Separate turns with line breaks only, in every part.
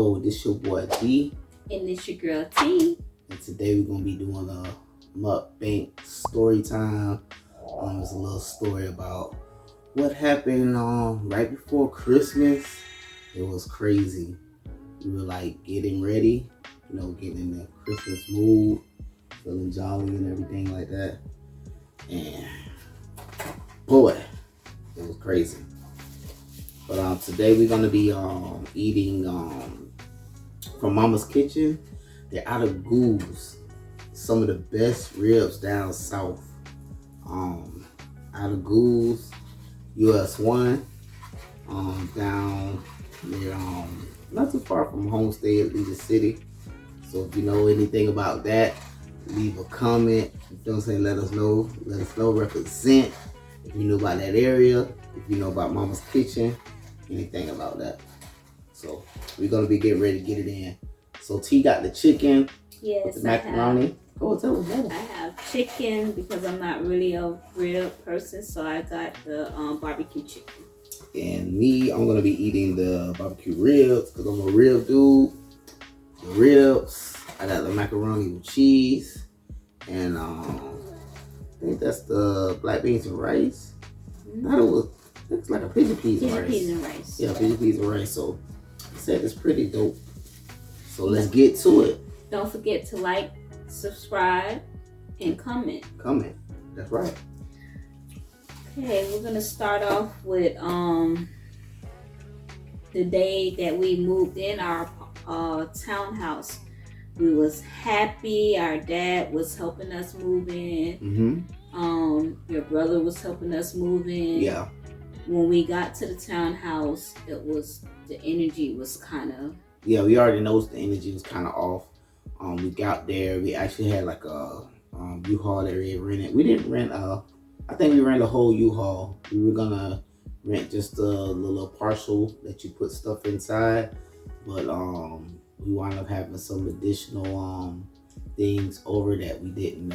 Yo, this your boy D,
And it's your girl T.
and today we're gonna be doing a mukbang story time. It's a little story about what happened right before Christmas. It was crazy. We were like getting ready, getting in the Christmas mood, feeling jolly and everything like that. And boy, it was crazy. But today we're gonna be eating from Mama's Kitchen. They're out of Goose. Some of the best ribs down south. Out of Goose, US 1. Down near not too far from Homestead, Leader City. So if you know anything about that, leave a comment. You know what I'm saying? Let us know. Represent. If you know about that area, if you know about Mama's Kitchen, anything about that. So we're gonna be getting ready to get it in. So T got the chicken.
Yes,
with the macaroni. Go tell us that.
I have chicken because I'm not really a real person, so I got the barbecue chicken.
And me, I'm gonna be eating the barbecue ribs because I'm a rib dude. The ribs. I got the macaroni with cheese, and I think that's the black beans and rice. It's like a pigeon peas and rice.
Peas and rice.
Yeah, pigeon peas and rice. So I said it's pretty dope. So let's get to it.
Don't forget to like, subscribe, and comment.
That's right.
Okay, we're gonna start off with the day that we moved in our townhouse. We was happy. Our dad was helping us move in. Your brother was helping us move in.
Yeah.
When we got to the townhouse, the energy was kind of.
Yeah, we already noticed the energy was kind of off. We got there. We actually had like a U-Haul that we rented. We didn't rent I think we rented a whole U-Haul. We were gonna rent just a little partial that you put stuff inside, but we wound up having some additional things over that we didn't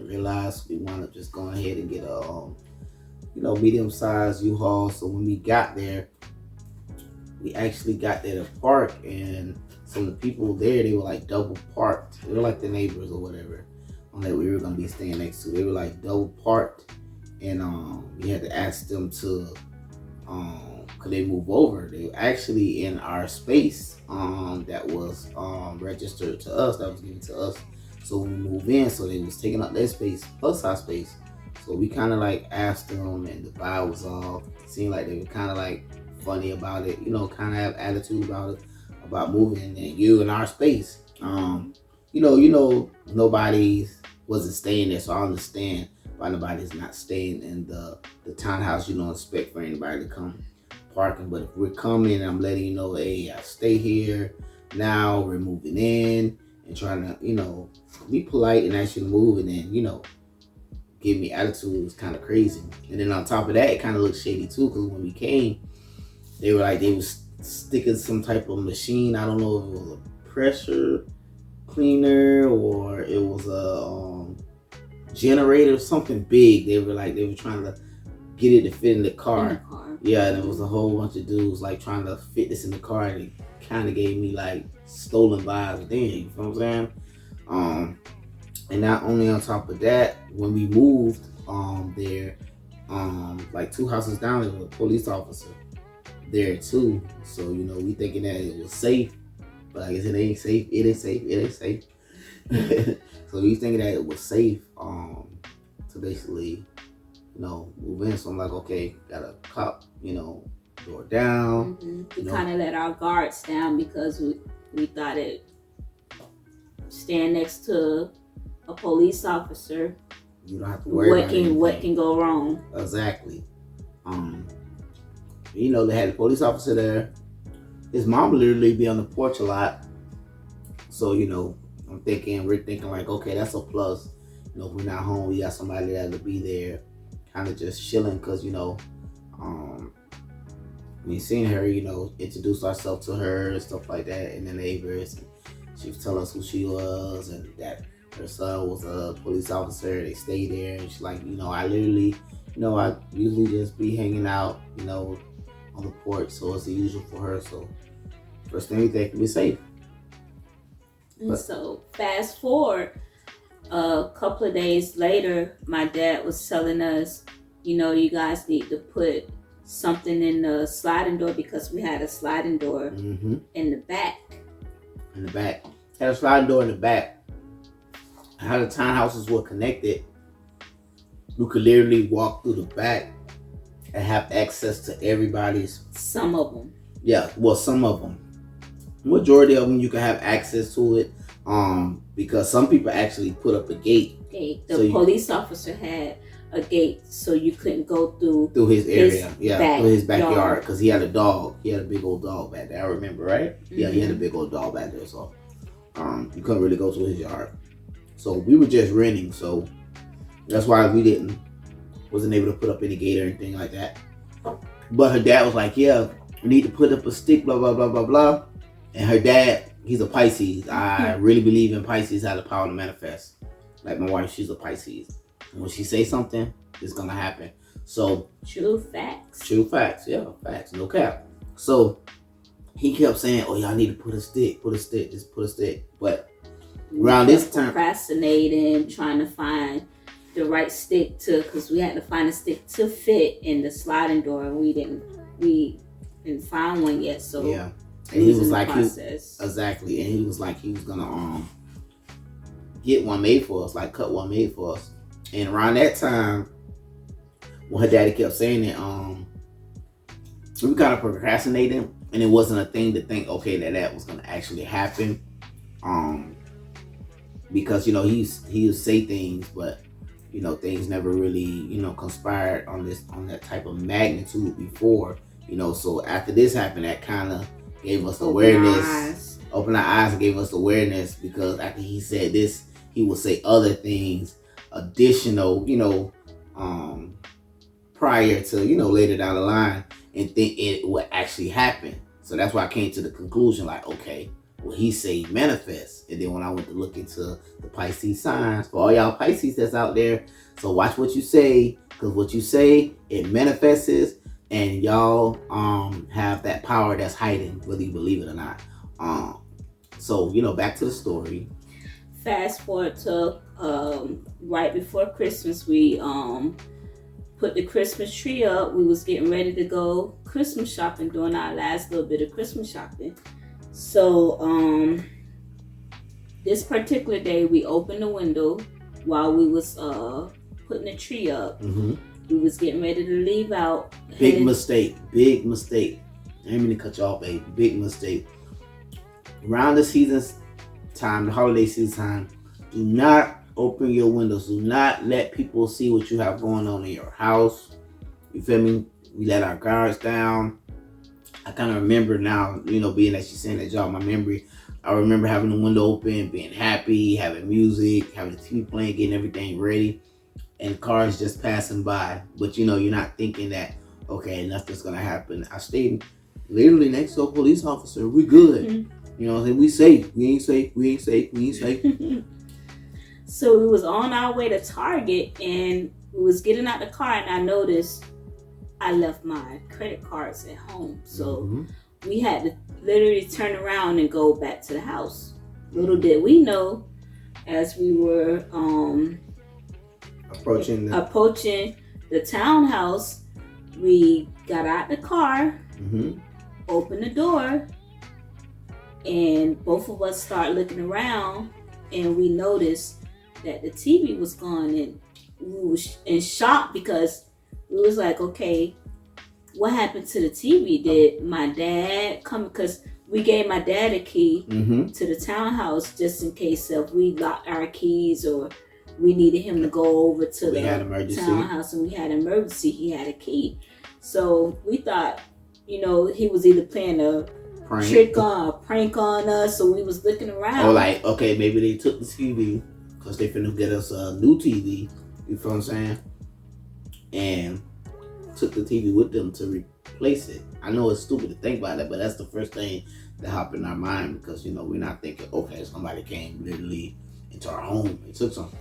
realize. We wound up just going ahead and get a medium-sized U-Haul. So when we got there, we actually got there to park, and some of the people there, they were like double parked. They were like the neighbors or whatever that we were gonna be staying next to. They were like double parked, and we had to ask them to could they move over. They were actually in our space that was registered to us, that was given to us. So when we moved in, so they was taking up their space plus our space. So we kind of like asked them, and the vibe was off. It seemed like they were kind of like funny about it, kind of have attitude about it, about moving and you in our space. Nobody wasn't staying there, so I understand why nobody's not staying in the townhouse. You don't expect for anybody to come parking, but if we're coming, I'm letting you know, hey, I stay here now. We're moving in and trying to, be polite and ask you to move, and then, give me attitude. Was kind of crazy. And then on top of that, it kind of looked shady too, because when we came, they was sticking some type of machine. I don't know if it was a pressure cleaner or it was a generator, something big. They were trying to get it to fit in the car. Yeah, and it was a whole bunch of dudes like trying to fit this in the car, and it kind of gave me like stolen vibes then, you know what I'm saying? And not only on top of that, when we moved there, like 2 houses down, there was a police officer there too. So we thinking that it was safe, but I guess it ain't safe. It ain't safe. So we thinking that it was safe to basically move in. So I'm like, okay, got a cop door down.
We kind of let our guards down because we thought it stand next to a police officer,
you don't have to worry about
what can go wrong.
Exactly. They had a police officer there. His mom literally be on the porch a lot. So, we're thinking like, okay, that's a plus. If we're not home, we got somebody that'll be there kind of just chilling, because, we seen her, introduce ourselves to her and stuff like that, and the neighbors. And she was telling us who she was and that her son was a police officer. They stayed there, and she's like, I literally, I usually just be hanging out, on the porch, so it's the usual for her. So First thing we think, we're safe.
And so fast forward a couple of days later, my dad was telling us, you guys need to put something in the sliding door because we had a sliding door in the back.
In the back. Had a sliding door in the back. How the townhouses were connected, you could literally walk through the back and have access to everybody's.
Some of them.
Yeah, well, some of them. Majority of them, you can have access to it. Because some people actually put up a gate.
The police officer had a gate, so you couldn't go through
his area. Through his backyard, because he had a dog. He had a big old dog back there. I remember, right? Mm-hmm. Yeah, he had a big old dog back there, so you couldn't really go through his yard. So we were just renting, so that's why we wasn't able to put up any gate or anything like that. But her dad was like, "Yeah, we need to put up a stick, blah blah blah blah blah." And her dad, he's a Pisces. I really believe in Pisces have the power to manifest. Like my wife, she's a Pisces. And when she says something, it's gonna happen. So
true facts.
True facts, yeah, facts, no cap. So he kept saying, "Oh, y'all need to put a stick, just put a stick." But around this time,
procrastinating, trying to find the right stick because we had to find a stick to fit in the sliding door, and we didn't find one yet. So
yeah. And he was like, exactly. And he was like, he was gonna get one made for us, like cut one made for us. And around that time, when her daddy kept saying it, we were kind of procrastinating, and it wasn't a thing to think, okay, that was gonna actually happen. Because he would say things, but things never really conspired on that type of magnitude before. So after this happened, that kind of gave us awareness, opened our eyes and gave us awareness, because after he said this, he would say other things additional, prior to, later down the line, and think it would actually happen. So that's why I came to the conclusion, like, okay, well, he say manifest. And then when I went to look into the Pisces signs, for all y'all Pisces that's out there, so watch what you say, because what you say, it manifests. And y'all have that power that's hiding, whether you believe it or not. So back to the story.
Fast forward to right before Christmas, we put the Christmas tree up. We was getting ready to go Christmas shopping, doing our last little bit of Christmas shopping. So this particular day, we opened the window while we was putting the tree up. Mm-hmm. We was getting ready to leave out.
Big mistake. I didn't mean to cut you off, babe. Big mistake. Around the season's time, the holiday season time, do not open your windows. Do not let people see what you have going on in your house. You feel me? We let our guards down. I kind of remember now, being that she's saying that job, my memory, I remember having the window open, being happy, having music, having the TV playing, getting everything ready. And cars just passing by, but you're not thinking that, okay, nothing's gonna happen. I stayed literally next to a police officer. We good. Mm-hmm. We safe. We ain't safe.
So we was on our way to Target, and we was getting out the car, and I noticed I left my credit cards at home. So we had to literally turn around and go back to the house. Little did we know, as we were approaching the townhouse, we got out the car, opened the door, and both of us started looking around, and we noticed that the TV was gone, and we was in shock because we was like, okay, what happened to the TV? Did my dad come? Because we gave my dad a key to the townhouse just in case if we locked our keys or we needed him to go over to the townhouse and we had an emergency, he had a key. So we thought, he was either playing a prank on us, so we was looking around.
Or like, okay, maybe they took the TV because they finna get us a new TV. You feel what I'm saying? And took the TV with them to replace it. I know it's stupid to think about that, but that's the first thing that hopped in our mind because, we're not thinking, okay, somebody came literally into our home and took something.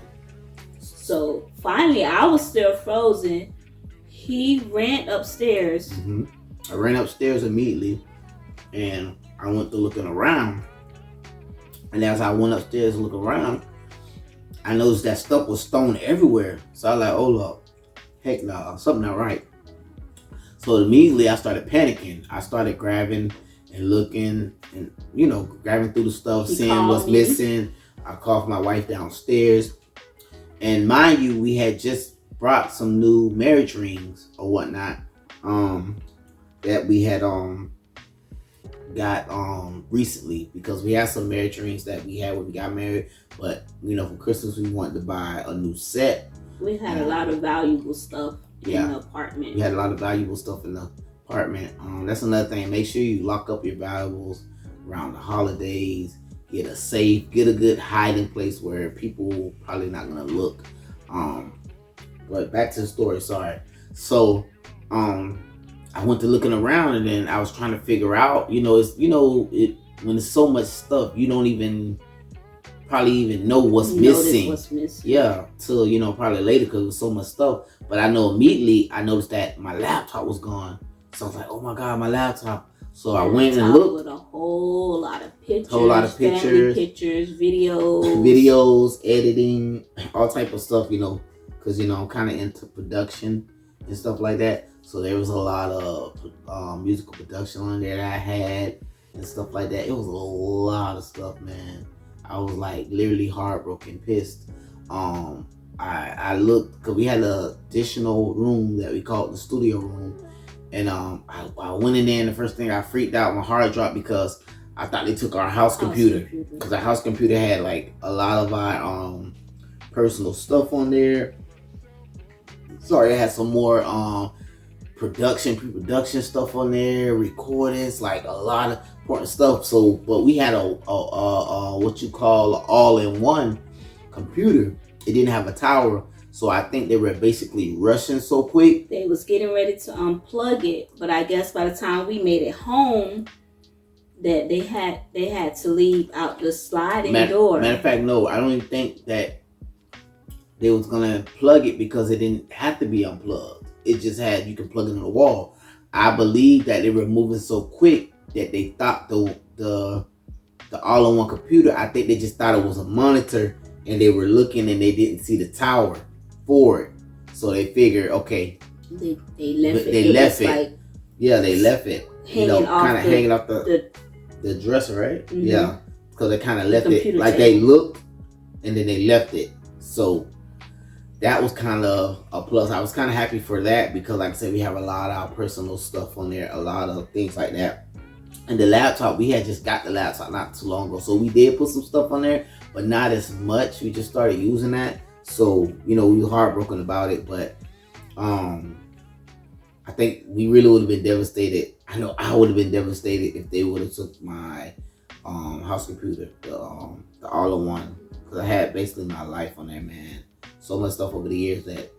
So finally, I was still frozen. He ran upstairs.
I ran upstairs immediately, and I went to looking around, and as I went upstairs to look around, I noticed that stuff was thrown everywhere. So I was like, "Oh look, heck no, something not right." So immediately I started panicking. I started grabbing and looking, and grabbing through the stuff, seeing what's missing. I called my wife downstairs, and mind you, we had just brought some new marriage rings or whatnot that we had got recently, because we had some marriage rings that we had when we got married, but for Christmas we wanted to buy a new set.
We had a lot of valuable stuff in the apartment.
We had a lot of valuable stuff in the apartment. That's another thing. Make sure you lock up your valuables around the holidays. Get a safe, get a good hiding place where people probably not gonna look. But back to the story. Sorry. So, I went to looking around, and then I was trying to figure out. When there's so much stuff, you don't probably even know what's missing. Yeah, till probably later, because there was so much stuff. But I know immediately I noticed that my laptop was gone. So I was like, "Oh my God, my laptop!" So I went and looked.
With a whole lot of pictures,
family
pictures, videos,
editing, all type of stuff. Because I'm kind of into production and stuff like that. So there was a lot of musical production on there that I had and stuff like that. It was a lot of stuff, man. I was like literally heartbroken, pissed. I looked, because we had an additional room that we called the studio room, and I went in there, and the first thing I freaked out, my heart dropped, because I thought they took our house computer, because our house computer had like a lot of our personal stuff on there. Sorry, it had some more pre-production stuff on there, recordings, like a lot of important stuff. So, but we had a what you call an all-in-one computer. It didn't have a tower, so I think they were basically rushing so quick.
They was getting ready to unplug it, but I guess by the time we made it home, that they had to leave out the sliding door.
Matter of fact, no, I don't even think that they was gonna plug it, because it didn't have to be unplugged. It just had, you can plug it in the wall. I believe that they were moving so quick that they thought the all-in-one computer, I think they just thought it was a monitor, and they were looking and they didn't see the tower for it. So they figured, okay,
they left it.
They left it.
Like,
yeah, they left it.
Hanging off
the dresser, right?
Mm-hmm.
Yeah, because they kind of left it like they looked, and then they left it. So that was kind of a plus. I was kind of happy for that, because like I said, we have a lot of our personal stuff on there, a lot of things like that. And the laptop, we had just got the laptop not too long ago, so we did put some stuff on there, but not as much. We just started using that, so we were heartbroken about it. But I think we really would have been devastated. I know I would have been devastated if they would have took my house computer, the all-in-one, because I had basically my life on there, man. So much stuff over the years that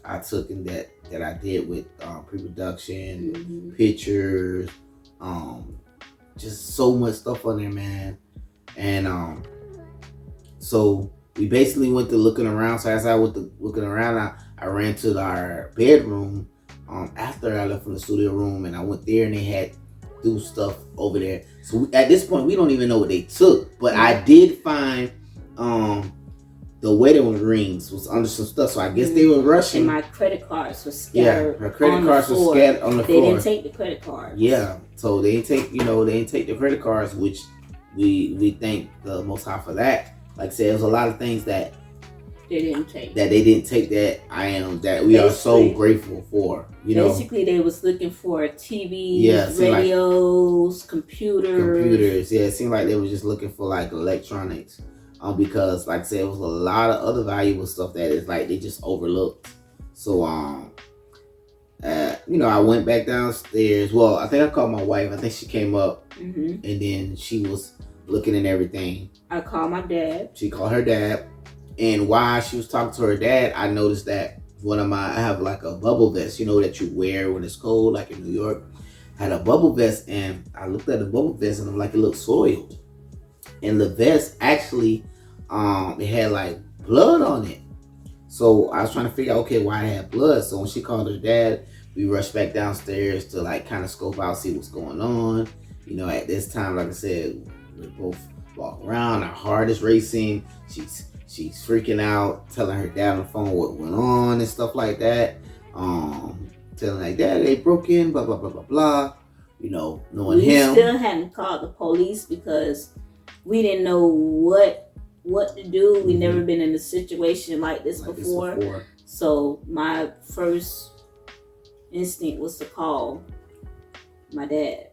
I took, and that I did with pre-production,
mm-hmm.
pictures, just so much stuff on there, man. And so we basically went to looking around. So as I went to looking around, I ran to our bedroom after I left from the studio room, and I went there, and they had do stuff over there. So at this point, we don't even know what they took, but I did find the wedding rings was under some stuff, so I guess they were rushing.
And my credit cards were scattered.
Yeah, her credit cards were scattered on the floor.
They didn't take the credit cards.
Yeah, so they didn't take the credit cards, which we thank the Most High for that. Like I said, there's a lot of things that
they didn't take.
That we are so grateful for.
Basically, they was looking for TVs, radios, computers.
Yeah, it seemed like they were just looking for like electronics. Because like I said, it was a lot of other valuable stuff that is like they just overlooked. So I went back downstairs. Well, I think I called my wife. I think she came up,
mm-hmm.
and then she was looking at everything.
I called my dad.
She called her dad, and while she was talking to her dad, I noticed that I have like a bubble vest, that you wear when it's cold, like in New York. I had a bubble vest, and I looked at the bubble vest, and I'm like, it looked soiled. And the vest actually, it had like blood on it. So I was trying to figure out, okay, why it had blood. So when she called her dad, we rushed back downstairs to like kind of scope out, see what's going on. You know, at this time, like I said, we both walk around. Our heart is racing. She's freaking out, telling her dad on the phone what went on and stuff like that. Telling like, Dad, they broke in, blah blah blah blah blah. You know, knowing him.
We still hadn't called the police because we didn't know what to do. We never been in a situation like this before. So my first instinct was to call my dad.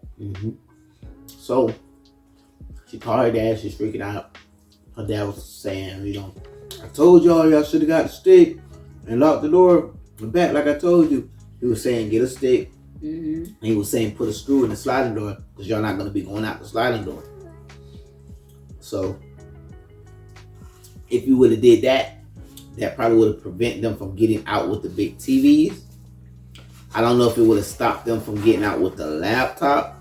So she called her dad. She's freaking out. Her dad was saying, you know, I told y'all should have got the stick and locked the door in the back like I told you. He was saying, get a stick. And he was saying, put a screw in the sliding door because y'all not going to be going out the sliding door. So if you would have did that, that probably would have prevented them from getting out with the big TVs. I don't know if it would have stopped them from getting out with the laptop,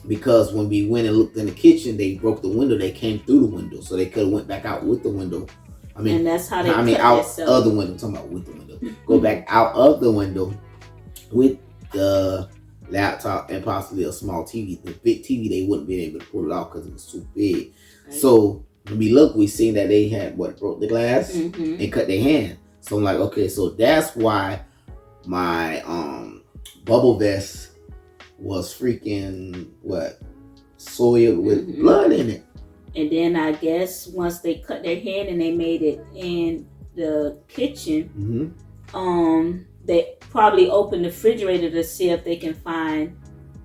because when we went and looked in the kitchen, they broke the window. They came through the window, so they could have went back out with the window.
And that's how they
out of the window. I'm talking about with the window. Go back out of the window with the laptop and possibly a small TV. The big TV, they wouldn't be able to pull it off because it was too big. Right. So when we looked, we seen that they had broke the glass and cut their hand. So I'm like, okay, so that's why my bubble vest was freaking soiled with blood in it.
And then I guess once they cut their hand and they made it in the kitchen, they probably opened the refrigerator to see if they can find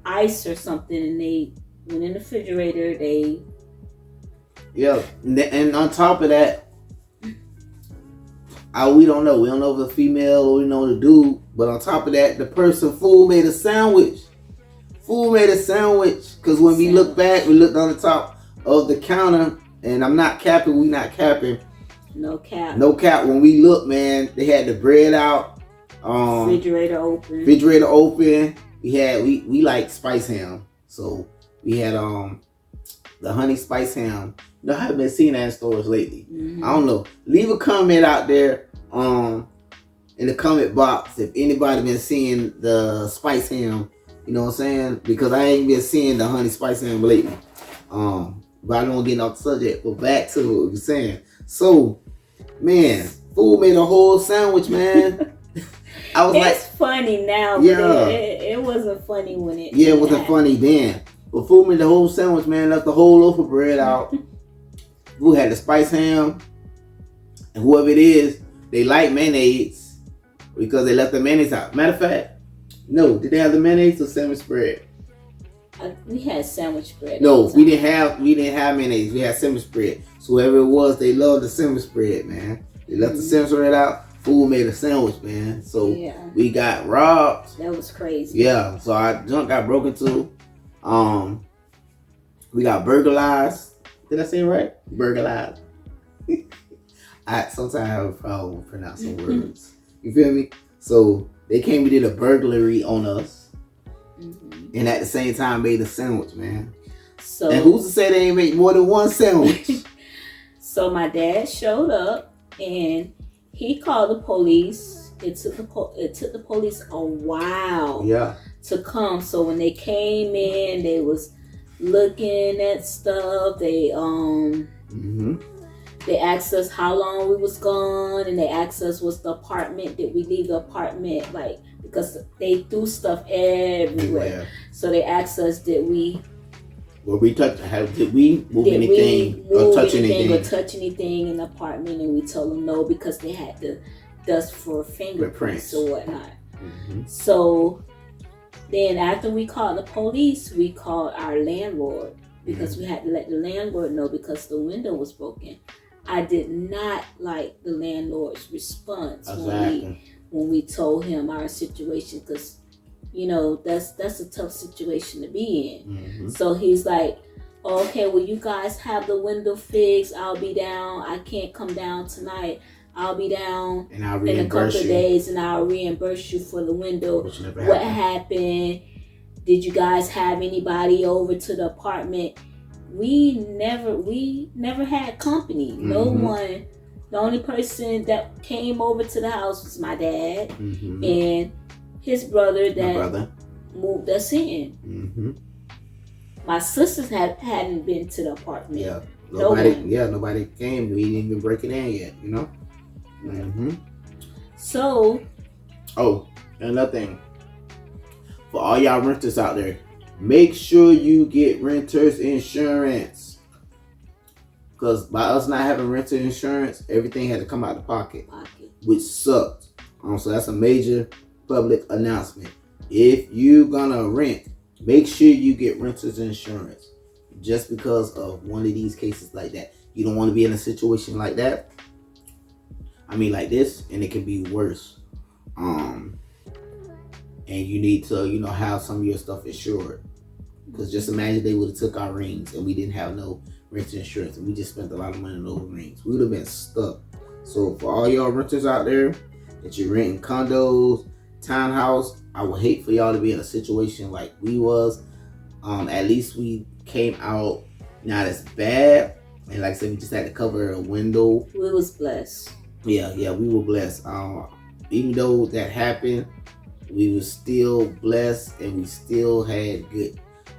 ice or something, and they went in the refrigerator.
And on top of that, we don't know. We don't know if the female or we know the dude. But on top of that, the fool made a sandwich. Because when we looked back, we looked on the top of the counter, and I'm not capping. We not capping.
No cap.
When we looked, man, they had the bread out.
Refrigerator open.
We like spice ham, so we had the honey spice ham. You know, I haven't been seeing that in stores lately. I don't know. Leave a comment out there in the comment box if anybody been seeing the spice ham. You know what I'm saying? Because I ain't been seeing the honey spice ham lately. But I don't want to get off the subject. But back to what we were saying. So, man, fool made a whole sandwich, man.
It's funny now, but it wasn't funny when it.
Yeah, it wasn't funny then. But fool made the whole sandwich, man. Left the whole loaf of bread out. Fool had the spice ham, and whoever it is, they like mayonnaise because they left the mayonnaise out. Matter of fact, no, did they have the mayonnaise or sandwich spread?
We had sandwich bread.
No, we didn't have mayonnaise. We had sandwich spread. So whoever it was, they loved the sandwich spread, man. They left the sandwich spread out. Fool made a sandwich, man. So we got robbed.
That was crazy.
Yeah. So our junk got broken too. We got burglarized. Did I say it right? Burglarized. Sometimes I have a problem with pronouncing words. You feel me? So they came and did a burglary on us. And at the same time made a sandwich, man. So, and who's to say they ain't make more than one sandwich?
So my dad showed up and he called the police. It took the police a while to come. So when they came in, they was looking at stuff. They asked us how long we was gone, and they asked us what's the apartment. Did we leave the apartment? Because they threw stuff everywhere. So they asked us, did we move anything or touch anything in the apartment? And we told them no, because they had to dust for fingerprints or whatnot. So then after we called the police, we called our landlord because we had to let the landlord know because the window was broken. I did not like the landlord's response when we told him our situation, because that's a tough situation to be in. So he's like, okay, well, you guys have the window fixed. I'll be down. I can't come down tonight. I'll be down in a couple of days, and I'll reimburse you for the window. What happened? Did you guys have anybody over to the apartment? We never had company. No one. The only person that came over to the house was my dad and his brother that moved us in. My sisters hadn't been to the apartment.
Yeah.
Nobody
came. We didn't even break it in yet, you know? Mm-hmm.
So.
Oh, another thing. For all y'all renters out there, make sure you get renter's insurance. Because by us not having renter insurance, everything had to come out of pocket. Which sucked. So that's a major public announcement. If you're gonna rent, make sure you get renter's insurance. Just because of one of these cases like that. You don't want to be in a situation like that. I mean like this, and it can be worse. And you need to, have some of your stuff insured. Because just imagine they would have took our rings and we didn't have no renter insurance and we just spent a lot of money on those rings. We would have been stuck. So for all y'all renters out there that you're renting condos, townhouse, I would hate for y'all to be in a situation like we was. At least we came out not as bad. And like I said, we just had to cover a window.
We was blessed.
Yeah, we were blessed. Even though that happened, we were still blessed and we still had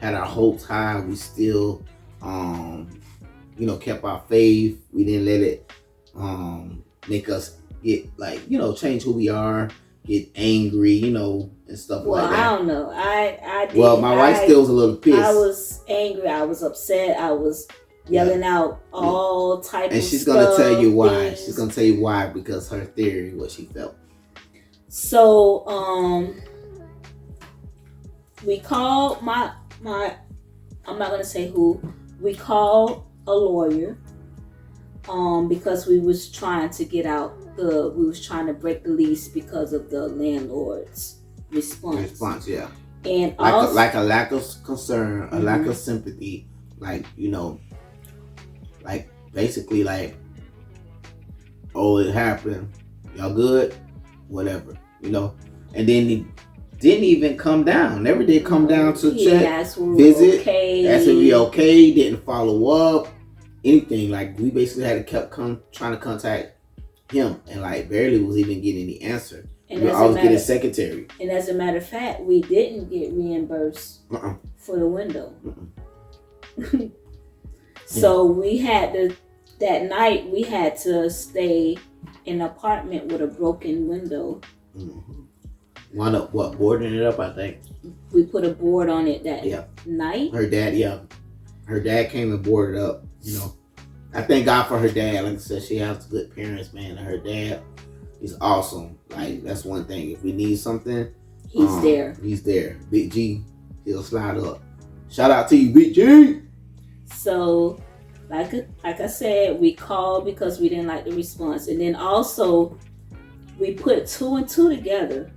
our hopes high. We still, kept our faith. We didn't let it make us get change who we are, get angry, and stuff like that.
Well, I don't know. I did.
Well, my wife still was a little pissed.
I was angry. I was upset. I was yelling out all type of stuff.
And she's gonna tell you why. She's gonna tell you why, because her theory, what she felt.
So, we called my I'm not gonna say who. We called a lawyer, because we was trying to get out we was trying to break the lease because of the landlord's response. Yeah. And also,
like a lack of concern, a lack of sympathy, basically oh, it happened. Y'all good? Whatever, and then he didn't even come down. Never did come down to check, visit, ask if we okay, didn't follow up, anything. We basically had to trying to contact him, and barely was even getting any answer. And we always get his secretary.
And as a matter of fact, we didn't get reimbursed for the window. So we had that night we had to stay in an apartment with a broken window.
Wound up boarding it up, I think.
We put a board on it that night.
Her dad came and boarded up, I thank God for her dad. Like I said, she has good parents, man. And her dad is awesome. That's one thing. If we need something,
he's there.
He's there. Big G, he'll slide up. Shout out to you, Big G.
So, like I said, we called because we didn't like the response. And then also, we put 2 and 2 together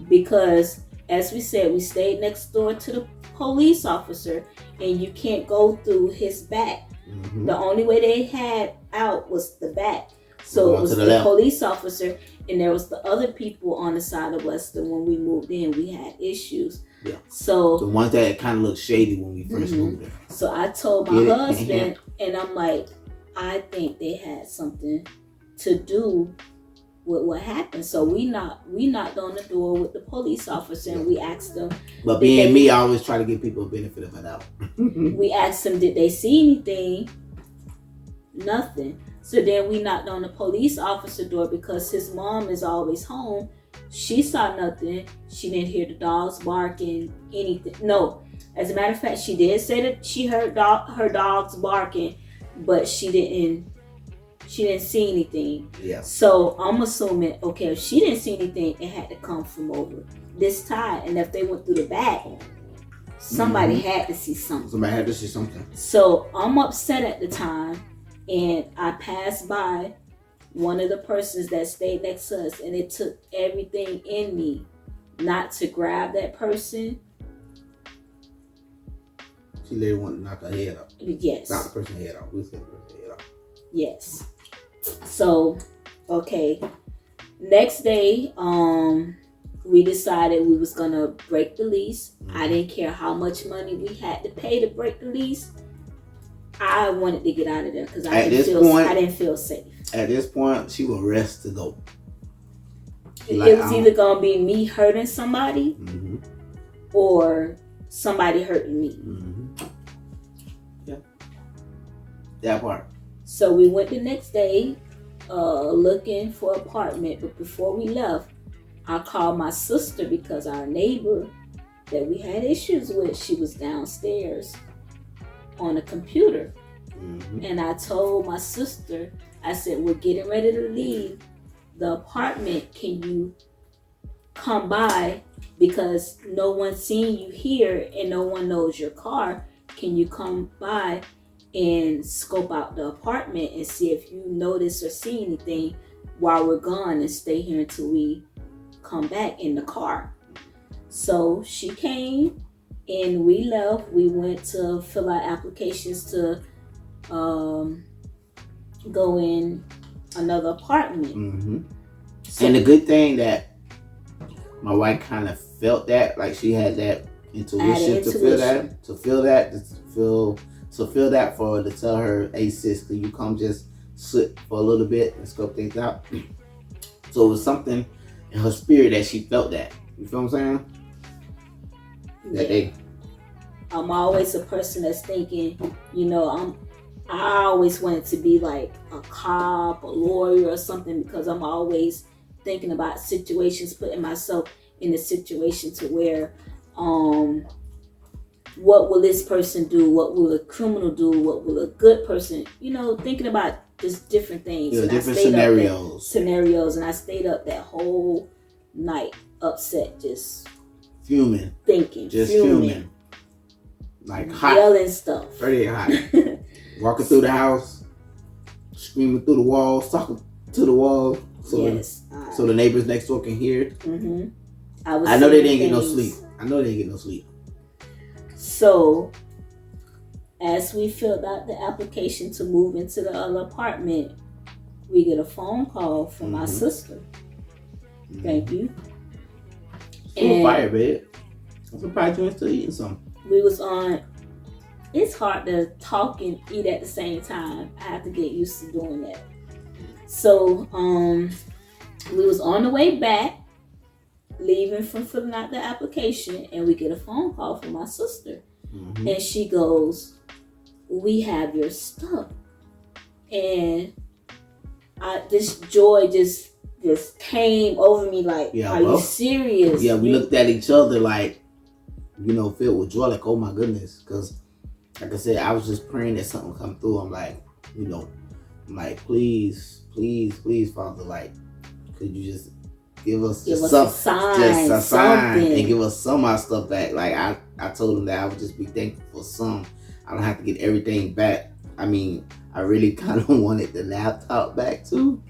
because, as we said, we stayed next door to the police officer and you can't go through his back. The only way they had out was the back. So it was the police officer, and there was the other people on the side of us that when we moved in, we had issues. Yeah. So
the ones that kind of looked shady when we first moved in.
So I told my husband, and I'm like, I think they had something to do with what happened. So we knocked on the door with the police officer, and we asked them.
But being me, I always try to give people a benefit of the doubt.
We asked them, did they see anything? Nothing. So then we knocked on the police officer door because his mom is always home. She saw nothing. She didn't hear the dogs barking, anything. No. As a matter of fact, she did say that she heard her dogs barking, but she didn't see anything. Yeah. So I'm assuming, okay, if she didn't see anything, it had to come from over this side. And if they went through the back, somebody had to see something.
Somebody had to see something.
So I'm upset at the time. And I passed by one of the persons that stayed next to us, and it took everything in me not to grab that person.
She literally wanted to knock her head off.
Yes.
Knock the person's head off. We said the person's head off.
Yes. So, okay. Next day, we decided we was gonna break the lease. I didn't care how much money we had to pay to break the lease. I wanted to get out of there because I didn't feel safe.
At this point, she was ready to go.
It was either going to be me hurting somebody or somebody hurting me.
That part.
So we went the next day looking for an apartment. But before we left, I called my sister because our neighbor that we had issues with, she was downstairs on a computer.
Mm-hmm.
And I told my sister, I said, we're getting ready to leave the apartment. Can you come by? Because no one's seen you here and no one knows your car. Can you come by and scope out the apartment and see if you notice or see anything while we're gone, and stay here until we come back in the car? So she came and we left. We went to fill out applications to go in another apartment.
Mm-hmm.
So,
And the good thing that my wife kind of felt that, like she had that intuition to feel that for her to tell her, hey sis, could you come just sit for a little bit and scope things out? So it was something in her spirit that she felt that. You feel what I'm saying?
I'm always a person that's thinking, I always wanted to be like a cop, a lawyer or something, because I'm always thinking about situations, putting myself in a situation to where, what will this person do? What will a criminal do? What will a good person, thinking about just different things.
Yeah,
and
different
scenarios. And I stayed up that whole night upset, just
fuming.
Thinking.
Just fuming. Like hot.
Yelling stuff.
Pretty hot. Walking through the house, screaming through the walls, talking to the wall. So the neighbors next door can hear it.
Mm-hmm.
I know they didn't get no sleep.
So, as we filled out the application to move into the other apartment, we get a phone call from my sister. Mm-hmm. Thank you.
And fire, babe. I'm surprised you ain't still eating something.
We was on. It's hard to talk and eat at the same time. I have to get used to doing that. So, we was on the way back, leaving from filling out the application, and we get a phone call from my sister. Mm-hmm. And she goes, we have your stuff. And this joy just came over me like, are you serious?
Yeah, we looked at each other like, filled with joy, like, oh my goodness. Because, like I said, I was just praying that something come through. I'm like, please, Father, like, could you just give us a sign and give us some of our stuff back. Like I told him that I would just be thankful for some. I don't have to get everything back. I mean, I really kind of wanted the laptop back too,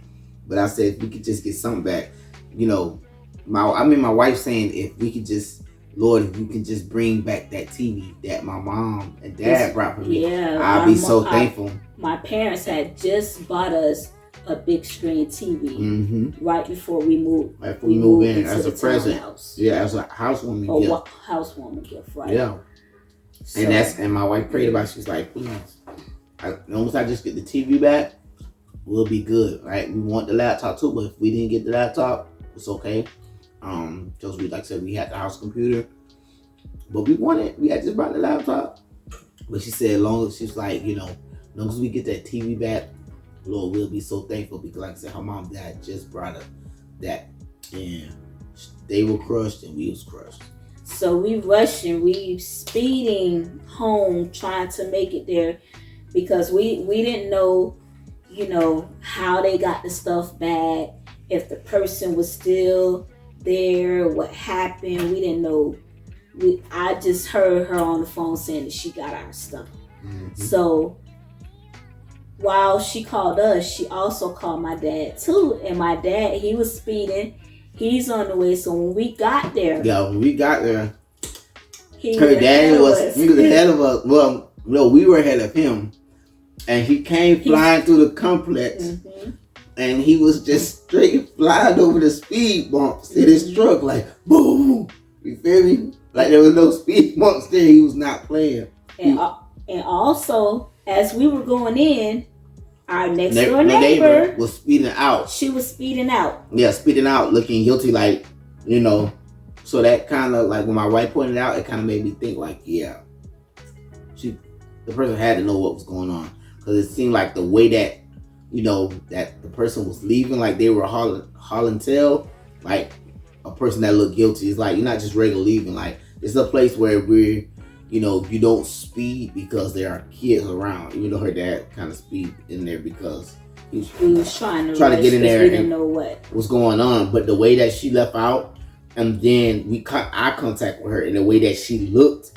but I said if we could just get something back, my wife saying if we could just, Lord, if you can just bring back that TV that my mom and dad brought for me, I'll be so thankful.
My parents had just bought us a big screen TV right before we moved.
Right before we moved in as a present.
Townhouse.
Yeah, as a housewarming gift.
Housewarming gift, right?
Yeah. So, and my wife prayed about it. She's like, please, as long as I just get the TV back, we'll be good, right? We want the laptop too, but if we didn't get the laptop, it's okay. Because like I said, we had the house computer, but we had just bought the laptop. But she said, as long as she's like, as long as we get that TV back, Lord, we'll be so thankful, because like I said, her mom and dad just brought her that, and they were crushed and we was crushed.
So we rushing, we speeding home, trying to make it there, because we didn't know, how they got the stuff back, if the person was still there, what happened. We didn't know. I just heard her on the phone saying that she got our stuff. Mm-hmm. So while she called us, she also called my dad too. And my dad, he was speeding. He's on the way. So when we got there,
her dad was ahead of us. Well, no, we were ahead of him, and he came flying through the complex, and he was just straight flying over the speed bumps in his truck, like boom. You feel me? Like there was no speed bumps there. He was not playing.
And also, as we were going in, our next door neighbor
was speeding out.
She was speeding out.
Yeah, speeding out, looking guilty, like, So that kind of, like, when my wife pointed it out, it kind of made me think, like, the person had to know what was going on. because it seemed like the way that that the person was leaving, like they were hauling tail, like a person that looked guilty. It's like you're not just regular leaving. Like it's a place where you don't speed because there are kids around. Her dad kind of speed in there because
he was trying to
get in there.
We didn't know what's
going on. But the way that she left out, and then we cut eye contact with her, and the way that she looked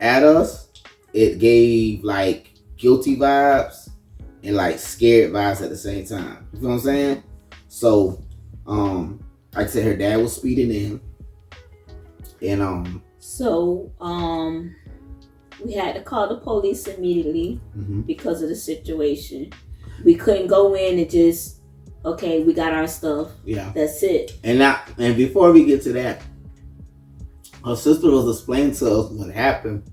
at us, it gave like guilty vibes and like scared vibes at the same time. You know what I'm saying? So, like I said, her dad was speeding in, and
so we had to call the police immediately because of the situation. We couldn't go in and just, okay, we got our stuff. Yeah, that's it.
And before we get to that, her sister was explaining to us what happened.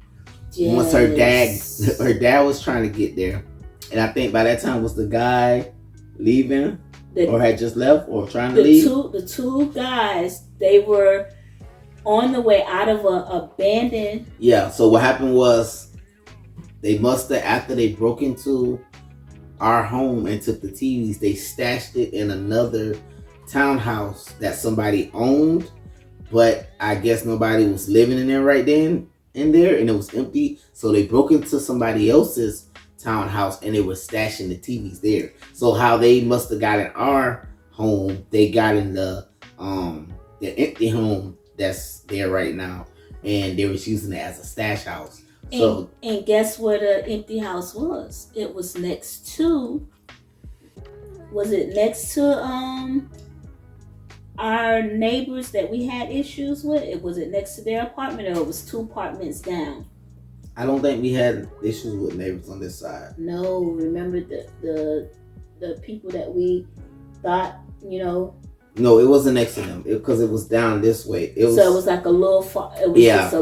Yes. Once her dad was trying to get there, and I think by that time was the guy leaving or had just left or trying to leave.
The two guys, they were on the way out of a abandoned.
Yeah. So what happened was they must have, after they broke into our home and took the TVs, they stashed it in another townhouse that somebody owned, but I guess nobody was living in there right then in there, and it was empty. So they broke into somebody else's townhouse and they were stashing the TVs there. So how they must have got in our home, they got in the empty home that's there right now, and they was using it as a stash house. So
and guess where the empty house was? It was next to. Was it next to our neighbors that we had issues with? Was it next to their apartment, or it was 2 apartments down?
I don't think we had issues with neighbors on this side.
No, remember the people that we thought,
No, it wasn't next to them because it was down this way.
So it was like a little far. It was just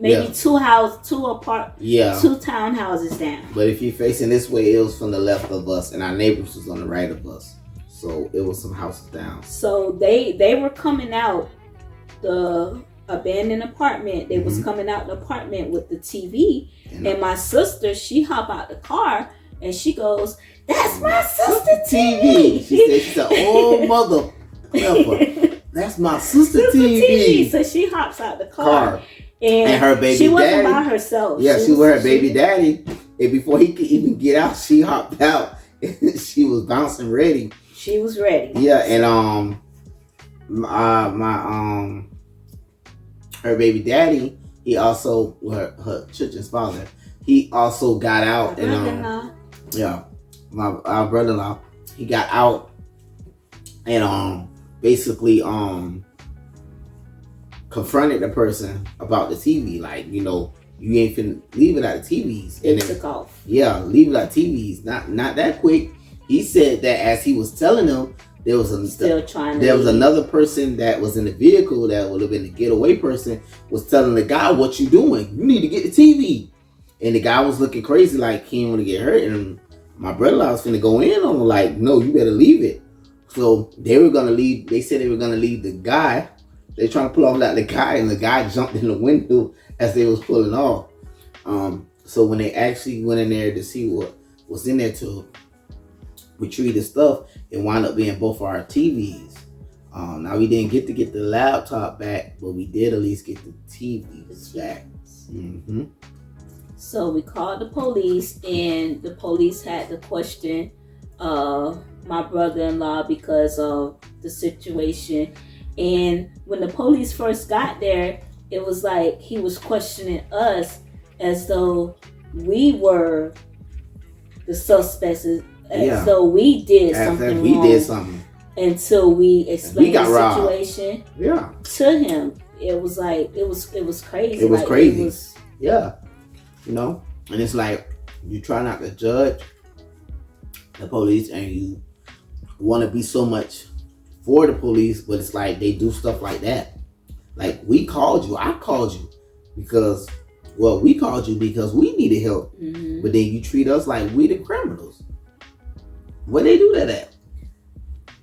maybe 2 townhouses down.
But if you're facing this way, it was from the left of us, and our neighbors was on the right of us. So it was some houses down.
So they were coming out the abandoned apartment. They was coming out the apartment with the TV, and my sister, she hopped out the car and she goes, "That's my sister TV."
She said, "Oh mother, that's my sister TV."
So she hops out the car.
And her baby daddy.
She wasn't by herself.
Yeah, she was with her baby daddy. And before he could even get out, she hopped out. And she was bouncing ready.
She was ready.
Yeah, and her baby daddy, he also, her children's father, he also got out. Our brother-in-law, he got out and basically confronted the person about the TV, like, you ain't finna leave it out the TVs.
And it took off.
Yeah, leave it out TVs. Not that quick. He said that as he was telling them, there was another person that was in the vehicle that would have been the getaway person, was telling the guy, "What you doing? You need to get the TV." And the guy was looking crazy, like he didn't want to get hurt. And my brother-in-law was finna go in on him, like, "No, you better leave it." So they were gonna leave. They said they were gonna leave the guy. They trying to pull off like the guy, and the guy jumped in the window as they was pulling off. So when they actually went in there to see what was in there to retrieve the stuff, it wound up being both of our TVs. Now we didn't get the laptop back, but we did at least get the TVs back.
So we called the police, and the police had to question my brother-in-law because of the situation. And when the police first got there, it was like he was questioning us as though we were the suspects, as though we did something wrong. Until we explained the situation to him. It was like it was crazy.
It was crazy. And it's like you try not to judge the police, and you want to be so much for the police, but it's like they do stuff like that. Like I called you because we needed help, but then you treat us like we the criminals. Where they do that at?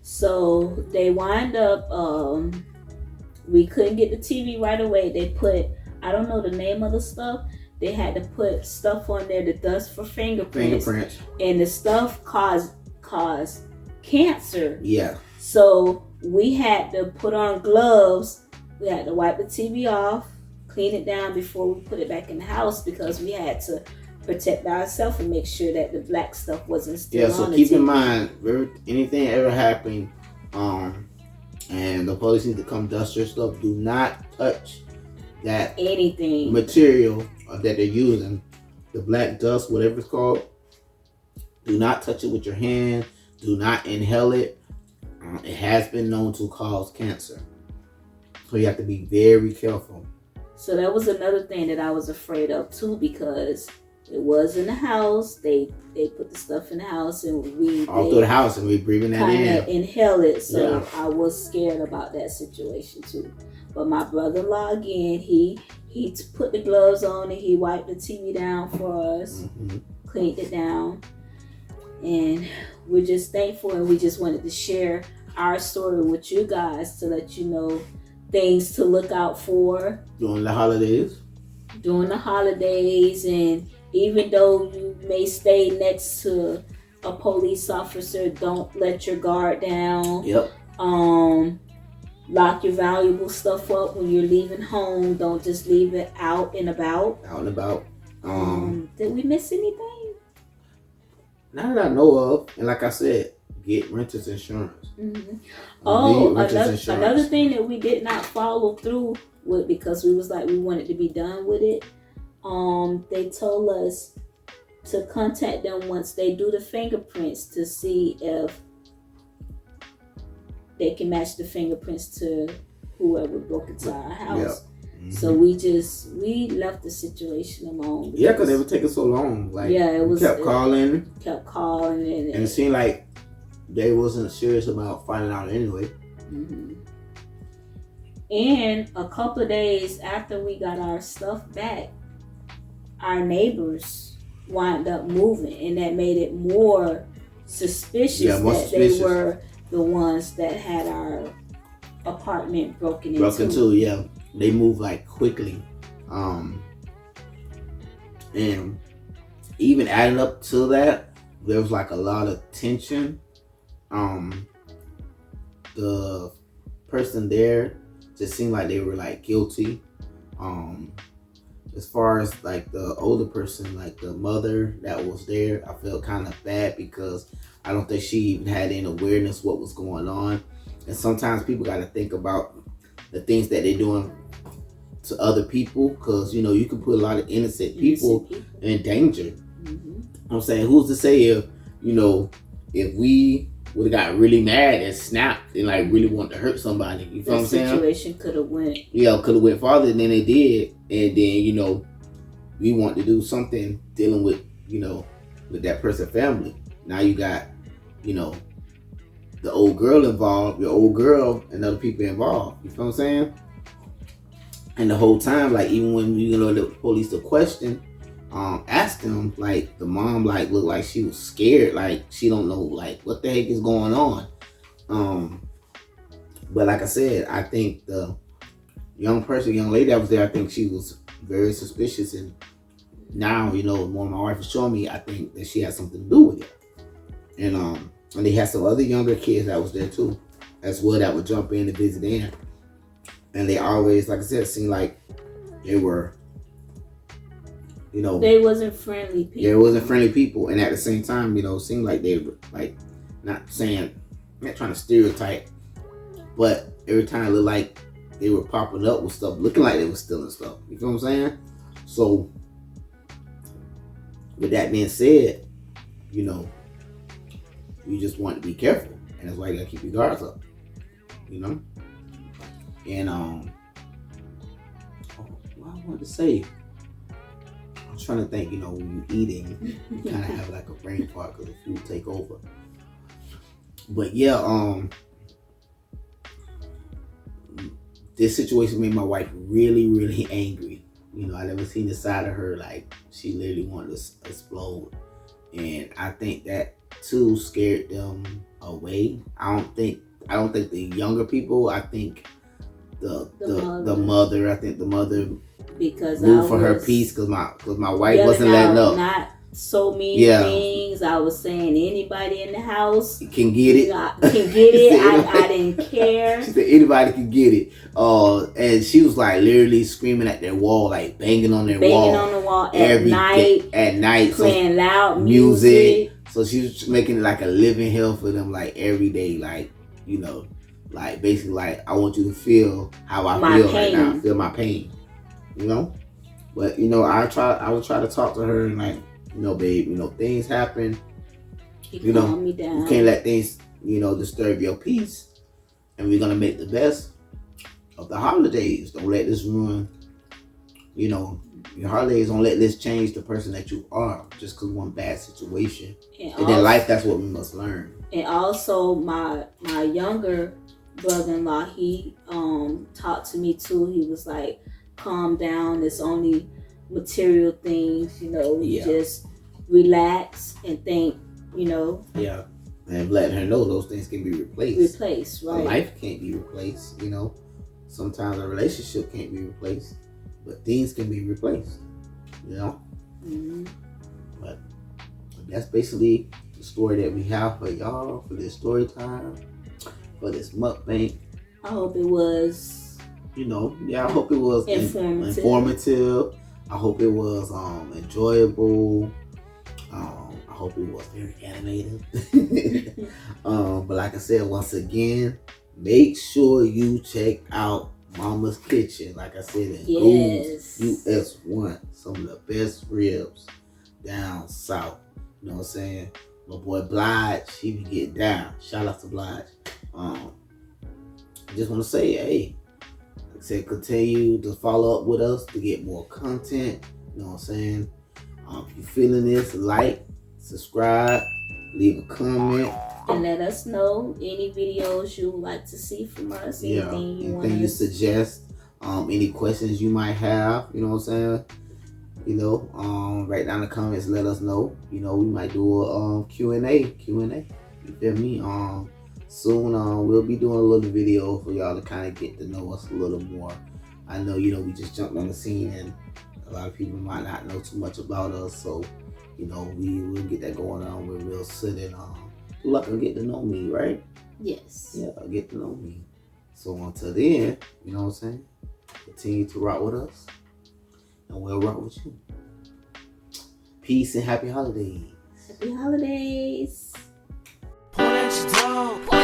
So they wind up, we couldn't get the TV right away. They put, I don't know the name of the stuff, they had to put stuff on there to dust for fingerprints. And the stuff caused cancer.
Yeah.
So we had to put on gloves. We had to wipe the TV off, clean it down before we put it back in the house, because we had to protect ourselves and make sure that the black stuff wasn't still on.
So keep in mind, anything ever happened, and the police need to come dust your stuff, do not touch that
anything
material that they're using, the black dust, whatever it's called. Do not touch it with your hand. Do not inhale it. It has been known to cause cancer, so you have to be very careful.
So that was another thing that I was afraid of too, because it was in the house. They put the stuff in the house, and
all through the house, and we breathing that in.
Inhale it. So I was scared about that situation too. But my brother-in-law, again, he put the gloves on and he wiped the TV down for us, cleaned it down, and we're just thankful, and we just wanted to share our story with you guys to let you know things to look out for
during the holidays.
And even though you may stay next to a police officer, don't let your guard down.
Yep.
Lock your valuable stuff up when you're leaving home. Don't just leave it out and about. Did we miss anything?
Not that I know of. And like I said, get renter's insurance.
Another thing that we did not follow through with, because we was like, we wanted to be done with it. They told us to contact them once they do the fingerprints to see if they can match the fingerprints to whoever broke into our house. Yep. So we left the situation alone.
Yeah, because it was taking so long. Kept calling,
and
it seemed like they wasn't serious about finding out anyway.
And a couple of days after we got our stuff back, our neighbors wound up moving, and that made it more suspicious they were the ones that had our apartment broken into.
Yeah. They moved like quickly. And even adding up to that, there was like a lot of tension. The person there just seemed like they were like guilty. As far as like the older person, like the mother that was there, I felt kind of bad because I don't think she even had any awareness what was going on. And sometimes people got to think about the things that they're doing to other people, because you know you can put a lot of innocent people in danger. I'm saying, who's to say if we would have got really mad and snapped and like really wanted to hurt somebody, you feel what I'm saying?
The situation could have went
farther than they did, and then we want to do something dealing with with that person's family. Now you got the old girl involved, your old girl and other people involved, you feel what I'm saying? And the whole time, like even when the police the question, asked them, like the mom like looked like she was scared, like she don't know like what the heck is going on. But like I said, I think the young lady that was there, I think she was very suspicious, and now more my wife is showing me, I think that she had something to do with it. And they had some other younger kids that was there too as well that would jump in and visit in. And they always, like I said, seemed like they were,
they wasn't friendly people.
Yeah, it wasn't friendly people. And at the same time, it seemed like they were, like, not trying to stereotype, but every time it looked like they were popping up with stuff, looking like they were stealing stuff. You feel what I'm saying? So, with that being said, you just want to be careful. And that's why you got to keep your guards up, And, what I wanted to say, I'm trying to think, when you're eating, you kind of have like a brain fart because the food take over. But yeah, this situation made my wife really, really angry. I never seen the side of her, like she literally wanted to explode. And I think that too scared them away. I don't think the younger people, I think the mother, I think the mother
because
root for her peace because my wife wasn't letting up.
Not so many things. I was saying anybody in the house
can get it.
Can get it. I didn't care.
She said anybody can get it. And she was like literally screaming at their wall, like banging on the wall
at night, playing loud music.
So she was making it like a living hell for them, like every day, like, you know, like basically like I want you to feel how I feel right now. Feel my pain, you know. But you know, I would try to talk to her and like, you know, babe, you know, things happen. You know,
me down.
You can't let things, you know, disturb your peace. And we're gonna make the best of the holidays. Don't let this ruin, you know, your holidays. Don't let this change the person that you are just because one bad situation. And in life, that's what we must learn.
And also, my younger brother-in-law, he talked to me too. He was like, calm down. It's only material things, you know. Just relax and think, you know.
Yeah. And letting her know those things can be replaced.
Right.
A life can't be replaced, you know. Sometimes a relationship can't be replaced, but things can be replaced, you know.
Mm-hmm.
But that's basically the story that we have for y'all for this story time, for this mukbang.
I hope it was,
you know, I hope it was informative. I hope it was enjoyable. I hope it was very animated. But like I said, once again, make sure you check out Mama's Kitchen. Like I said, in Goons, US1. Some of the best ribs down south. You know what I'm saying? My boy Blige, he be getting down. Shout out to Blige. I just want to say, hey, like I said, continue to follow up with us to get more content. You know what I'm saying? If you're feeling this, like, subscribe, leave a comment,
and let us know any videos you would like to see from us. Anything you
suggest, any questions you might have. You know what I'm saying? You know, write down in the comments. Let us know. You know, we might do a Q&A. You feel me? Soon we'll be doing a little video for y'all to kind of get to know us a little more. I know, you know, we just jumped on the scene and a lot of people might not know too much about us, so you know, we will get that going on where we'll sit and do like a get to know me, right?
Yes.
Yeah, get to know me. So until then, you know what I'm saying? Continue to rock with us and we'll rock with you. Peace and happy holidays.
Happy holidays.
Point at your dog.